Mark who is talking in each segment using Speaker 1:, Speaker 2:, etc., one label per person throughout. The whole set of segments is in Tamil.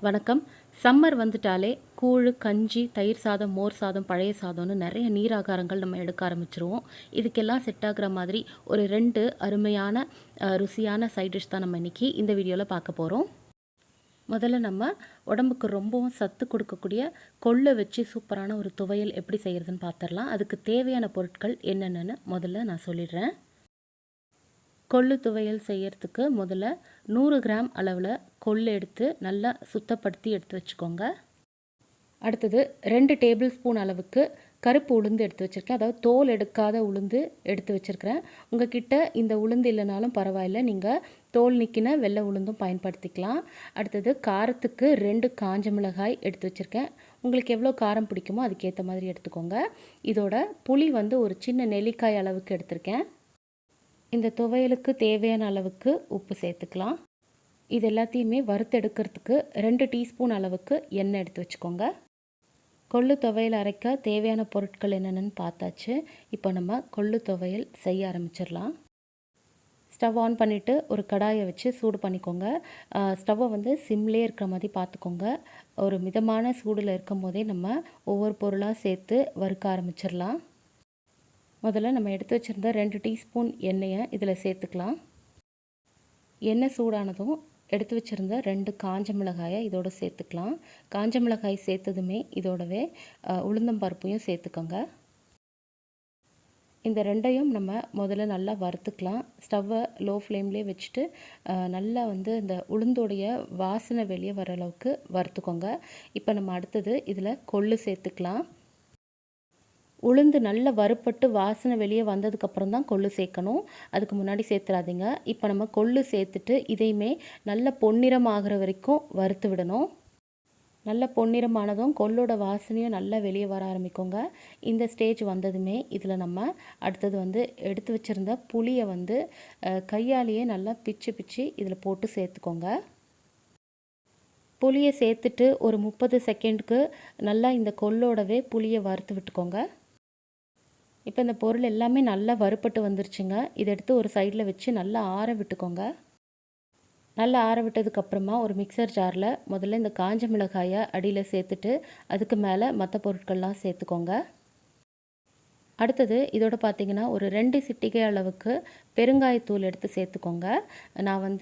Speaker 1: வணக்கம். சம்மர் வந்துட்டாலே கூழு, கஞ்சி, தயிர் சாதம், மோர் சாதம், பழைய சாதம்னு நிறைய நீர் ஆகாரங்கள் நம்ம எடுக்க ஆரம்பிச்சுருவோம். இதுக்கெல்லாம் செட் ஆகுற மாதிரி ஒரு 2 அருமையான ருசியான சைட் டிஷ் தான் நம்ம இன்றைக்கி இந்த வீடியோவில் பார்க்க போகிறோம். முதல்ல நம்ம உடம்புக்கு ரொம்பவும் சத்து கொடுக்கக்கூடிய கொள்ளை வச்சு சூப்பரான ஒரு துவையல் எப்படி செய்கிறதுன்னு பார்த்துடலாம். அதுக்கு தேவையான பொருட்கள் என்னென்னு முதல்ல நான் சொல்லிடுறேன். கொள்ளு துவையல் செய்யறதுக்கு முதல்ல 100 கிராம் அளவில் கொள்ளு எடுத்து நல்லா சுத்தப்படுத்தி எடுத்து வச்சுக்கோங்க. அடுத்தது 2 டேபிள் ஸ்பூன் அளவுக்கு கருப்பு உளுந்து எடுத்து வச்சுருக்கேன். அதாவது தோல் எடுக்காத உளுந்து எடுத்து வச்சுருக்கிறேன். உங்கள் கிட்ட இந்த உளுந்து இல்லைனாலும் பரவாயில்ல, நீங்கள் தோல் நீக்கின வெள்ளை உளுந்தும் பயன்படுத்திக்கலாம். அடுத்தது காரத்துக்கு 2 காஞ்ச மிளகாய் எடுத்து வச்சுருக்கேன். உங்களுக்கு எவ்வளோ காரம் பிடிக்குமோ அதுக்கேற்ற மாதிரி எடுத்துக்கோங்க. இதோட புளி ஒரு சின்ன நெல்லிக்காய் அளவுக்கு எடுத்திருக்கேன். இந்த துவையலுக்கு தேவையான அளவுக்கு உப்பு சேர்த்துக்கலாம். இது எல்லாத்தையுமே வறுத்தெடுக்கிறதுக்கு 2 டீஸ்பூன் அளவுக்கு எண்ணெய் எடுத்து வச்சுக்கோங்க. கொள்ளு துவையல் அரைக்க தேவையான பொருட்கள் என்னென்னு பார்த்தாச்சு. இப்போ நம்ம கொள்ளு துவையல் செய்ய ஆரம்பிச்சிடலாம். ஸ்டவ் ஆன் பண்ணிவிட்டு ஒரு கடாயை வச்சு சூடு பண்ணிக்கோங்க. ஸ்டவ்வை சிம்லேயே இருக்கிற மாதிரி பார்த்துக்கோங்க. ஒரு மிதமான சூடில் இருக்கும் போதே நம்ம ஒவ்வொரு பொருளாக சேர்த்து வறுக்க ஆரம்பிச்சிடலாம். முதல்ல நம்ம எடுத்து வச்சுருந்த 2 டீஸ்பூன் எண்ணெயை இதில் சேர்த்துக்கலாம். எண்ணெய் சூடானதும் எடுத்து வச்சுருந்த 2 காஞ்ச மிளகாயை இதோடு சேர்த்துக்கலாம். காஞ்ச மிளகாய் சேர்த்ததுமே இதோடவே உளுந்தம்பருப்பையும் சேர்த்துக்கோங்க. இந்த ரெண்டையும் நம்ம முதல்ல நல்லா வறுத்துக்கலாம். ஸ்டவ்வை லோ ஃப்ளேம்லேயே வச்சுட்டு நல்லா இந்த உளுந்தோடைய வாசனை வெளியே வர அளவுக்கு வறுத்துக்கோங்க. இப்போ நம்ம அடுத்தது இதில் கொள்ளு சேர்த்துக்கலாம். உளுந்து நல்லா வறுப்பட்டு வாசனை வெளியே வந்ததுக்கப்புறம் தான் கொள்ளு சேர்க்கணும். அதுக்கு முன்னாடி சேர்த்துறாதீங்க. இப்போ நம்ம கொள்ளு சேர்த்துட்டு இதையுமே நல்ல பொன்னிறம் ஆகிற வரைக்கும் வறுத்து விடணும். நல்ல பொன்னிறமானதும் கொள்ளோட வாசனையும் நல்லா வெளியே வர ஆரம்பிக்குங்க. இந்த ஸ்டேஜ் வந்ததுமே இதில் நம்ம அடுத்தது எடுத்து வச்சுருந்த புளியை கையாலேயே நல்லா பிச்சு பிச்சு இதில் போட்டு சேர்த்துக்கோங்க. புளியை சேர்த்துட்டு ஒரு 30 செகண்டுக்கு நல்லா இந்த கொள்ளோடவே புளியை வறுத்து விட்டுக்கோங்க. இப்போ இந்த பொருள் எல்லாமே நல்லா வறுப்பட்டு வந்துருச்சுங்க. இதை எடுத்து ஒரு சைடில் வச்சு நல்லா ஆற விட்டுக்கோங்க. நல்லா ஆற விட்டதுக்கப்புறமா ஒரு மிக்சர் ஜாரில் முதல்ல இந்த காஞ்ச மிளகாயை அடியில் சேர்த்துட்டு அதுக்கு மேலே மற்ற பொருட்கள்லாம் சேர்த்துக்கோங்க. அடுத்தது இதோட பார்த்திங்கன்னா ஒரு 2 சிட்டிகை அளவுக்கு பெருங்காயத்தூள் எடுத்து சேர்த்துக்கோங்க. நான்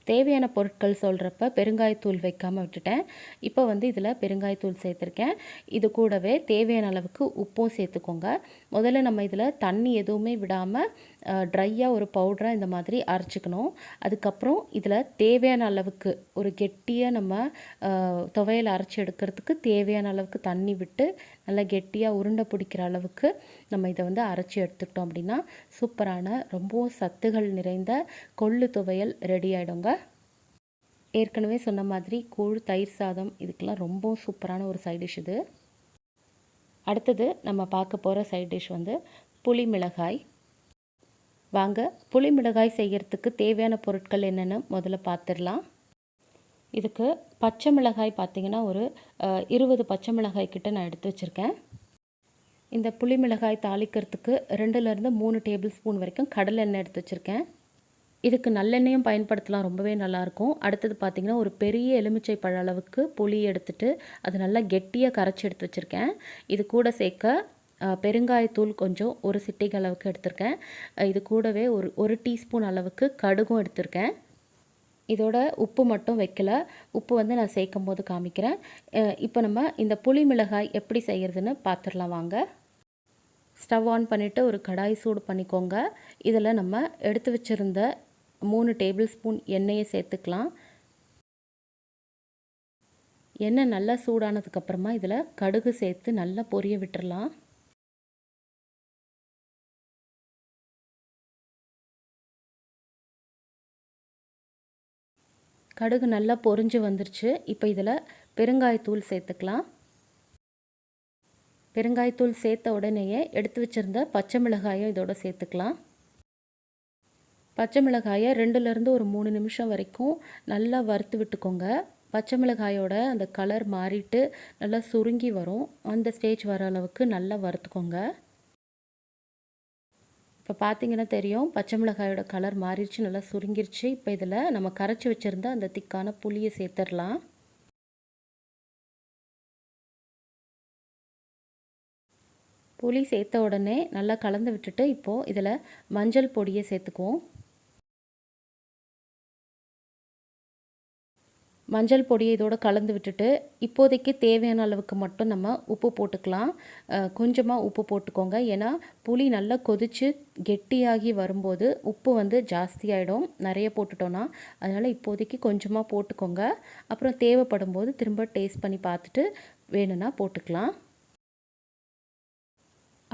Speaker 1: தேவையான பொருட்கள் சொல்கிறப்ப பெருங்காயத்தூள் வைக்காமல் விட்டுட்டேன். இப்போ இதில் பெருங்காயத்தூள் சேர்த்துருக்கேன். இது கூடவே தேவையான அளவுக்கு உப்பும் சேர்த்துக்கோங்க. முதல்ல நம்ம இதில் தண்ணி எதுவுமே விடாமல் ட்ரையாக ஒரு பவுடராக இந்த மாதிரி அரைச்சிக்கணும். அதுக்கப்புறம் இதில் தேவையான அளவுக்கு ஒரு கெட்டியாக நம்ம துவையல் அரைச்சி எடுக்கிறதுக்கு தேவையான அளவுக்கு தண்ணி விட்டு நல்லா கெட்டியாக உருண்டை பிடிக்கிற அளவுக்கு நம்ம இதை அரைச்சி எடுத்துக்கிட்டோம் அப்படின்னா சூப்பரான ரொம்பவும் சத்துகள் நிறைந்த கொள்ளு துவையல் ரெடி ஆகிடுங்க. ஏற்கனவே சொன்ன மாதிரி கூழ், தயிர் சாதம் இதுக்கெல்லாம் ரொம்பவும் சூப்பரான ஒரு சைட் டிஷ் இது. அடுத்தது நம்ம பார்க்க போகிற சைட் டிஷ் புளி மிளகாய். வாங்க புளி மிளகாய் செய்கிறதுக்கு தேவையான பொருட்கள் என்னென்னு முதல்ல பார்த்துடலாம். இதுக்கு பச்சை மிளகாய் பார்த்திங்கன்னா ஒரு 20 பச்சை மிளகாய் கிட்ட நான் எடுத்து வச்சுருக்கேன். இந்த புளி மிளகாய் தாளிக்கிறதுக்கு 2லேருந்து 3 டேபிள் ஸ்பூன் வரைக்கும் கடலை எண்ணெய் எடுத்து வச்சுருக்கேன். இதுக்கு நல்லெண்ணெயும் பயன்படுத்தலாம், ரொம்பவே நல்லாயிருக்கும். அடுத்தது பார்த்திங்கன்னா ஒரு பெரிய எலுமிச்சை பழ அளவுக்கு புளி எடுத்துட்டு அது நல்லா கெட்டியாக கரைச்சி எடுத்து வச்சுருக்கேன். இது கூட சேர்க்க பெருங்காயத்தூள் கொஞ்சம் ஒரு சிட்டிகை அளவுக்கு எடுத்திருக்கேன். இது கூடவே ஒரு டீஸ்பூன் அளவுக்கு கடுகும் எடுத்திருக்கேன். இதோட உப்பு மட்டும் வைக்கல. உப்பு நான் சேர்க்கும் போது காமிக்கிறேன். இப்போ நம்ம இந்த புளி மிளகாய் எப்படி செய்கிறதுன்னு பார்த்துடலாம் வாங்க. ஸ்டவ் ஆன் பண்ணிவிட்டு ஒரு கடாய் சூடு பண்ணிக்கோங்க. இதில் நம்ம எடுத்து வச்சுருந்த 3 டேபிள் ஸ்பூன் எண்ணெயை சேர்த்துக்கலாம். எண்ணெய் நல்லா சூடானதுக்கப்புறமா இதில் கடுகு சேர்த்து நல்லா பொரிய விட்டுறலாம். கடுகு நல்லா பொரிஞ்சு வந்துருச்சு. இப்போ இதில் பெருங்காயத்தூள் சேர்த்துக்கலாம். பெருங்காயத்தூள் சேர்த்த உடனேயே எடுத்து வச்சுருந்த பச்சை மிளகாயும் இதோட சேர்த்துக்கலாம். பச்சை மிளகாயை 2லேருந்து ஒரு 3 நிமிஷம் வரைக்கும் நல்லா வறுத்து விட்டுக்கோங்க. பச்சை மிளகாயோட அந்த கலர் மாறிட்டு நல்லா சுருங்கி வரும். அந்த ஸ்டேஜ் வர அளவுக்கு நல்லா வறுத்துக்கோங்க. இப்போ பார்த்தீங்கன்னா தெரியும், பச்சை மிளகாயோட கலர் மாறிடுச்சு, நல்லா சுருங்கிருச்சு. இப்போ இதில் நம்ம கரைச்சி வச்சுருந்த அந்த திக்கான புளியை சேர்த்துடலாம். புளி சேர்த்த உடனே நல்லா கலந்து விட்டுட்டு இப்போது இதில் மஞ்சள் பொடியை சேர்த்துக்குவோம். மஞ்சள் பொடியை இதோடு கலந்து விட்டுட்டு இப்போதைக்கு தேவையான அளவுக்கு மட்டும் நம்ம உப்பு போட்டுக்கலாம். கொஞ்சமாக உப்பு போட்டுக்கோங்க. ஏன்னா புளி நல்லா கொதித்து கெட்டியாகி வரும்போது உப்பு வந்து ஜாஸ்தியாகிடும் நிறைய போட்டுட்டோன்னா. அதனால் இப்போதைக்கு கொஞ்சமாக போட்டுக்கோங்க. அப்புறம் தேவைப்படும் போது திரும்ப டேஸ்ட் பண்ணி பார்த்துட்டு வேணும்னா போட்டுக்கலாம்.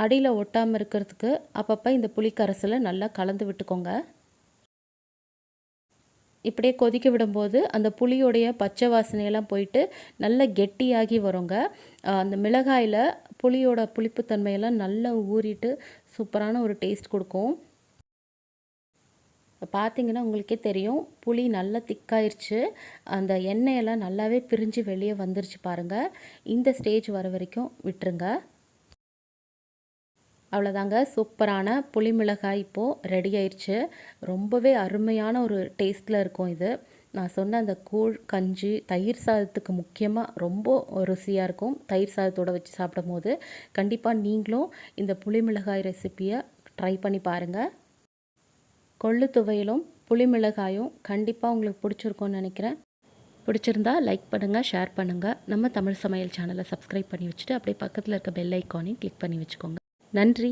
Speaker 1: அடியில் ஒட்டாமல் இருக்கிறதுக்கு அப்பப்போ இந்த புளி கரைசலை நல்லா கலந்து விட்டுக்கோங்க. இப்படியே கொதிக்க விடும்போது அந்த புளியோடைய பச்சை வாசனையெல்லாம் போயிட்டு நல்லா கெட்டியாகி வருங்க. அந்த மிளகாயில் புளியோட புளிப்புத்தன்மையெல்லாம் நல்லா ஊறிட்டு சூப்பரான ஒரு டேஸ்ட் கொடுக்கும். பார்த்தீங்கன்னா உங்களுக்கே தெரியும், புளி நல்லா திக்காயிருச்சு. அந்த எண்ணெயெல்லாம் நல்லாவே பிரிஞ்சு வெளியே வந்துருச்சு பாருங்கள். இந்த ஸ்டேஜ் வர வரைக்கும் விட்டுருங்க. அவ்வளோதாங்க, சூப்பரான புளி மிளகாய் இப்போது ரெடி ஆயிடுச்சு. ரொம்பவே அருமையான ஒரு டேஸ்ட்டில் இருக்கும் இது. நான் சொன்ன அந்த கூழ் கஞ்சி தயிர் சாதத்துக்கு முக்கியமாக ரொம்ப ருசியாக இருக்கும். தயிர் சாதத்தோடு வச்சு சாப்பிடும் போது கண்டிப்பாக நீங்களும் இந்த புளி மிளகாய் ரெசிப்பியை ட்ரை பண்ணி பாருங்கள். கொள்ளு துவையலும் புளி மிளகாயும் கண்டிப்பாக உங்களுக்கு பிடிச்சிருக்கும்னு நினைக்கிறேன். பிடிச்சிருந்தா லைக் பண்ணுங்கள், ஷேர் பண்ணுங்கள். நம்ம தமிழ் சமையல் சேனலை சப்ஸ்கிரைப் பண்ணி வச்சுட்டு அப்படியே பக்கத்தில் இருக்க பெல் ஐக்கானையும் கிளிக் பண்ணி வச்சுக்கோங்க. நன்றி.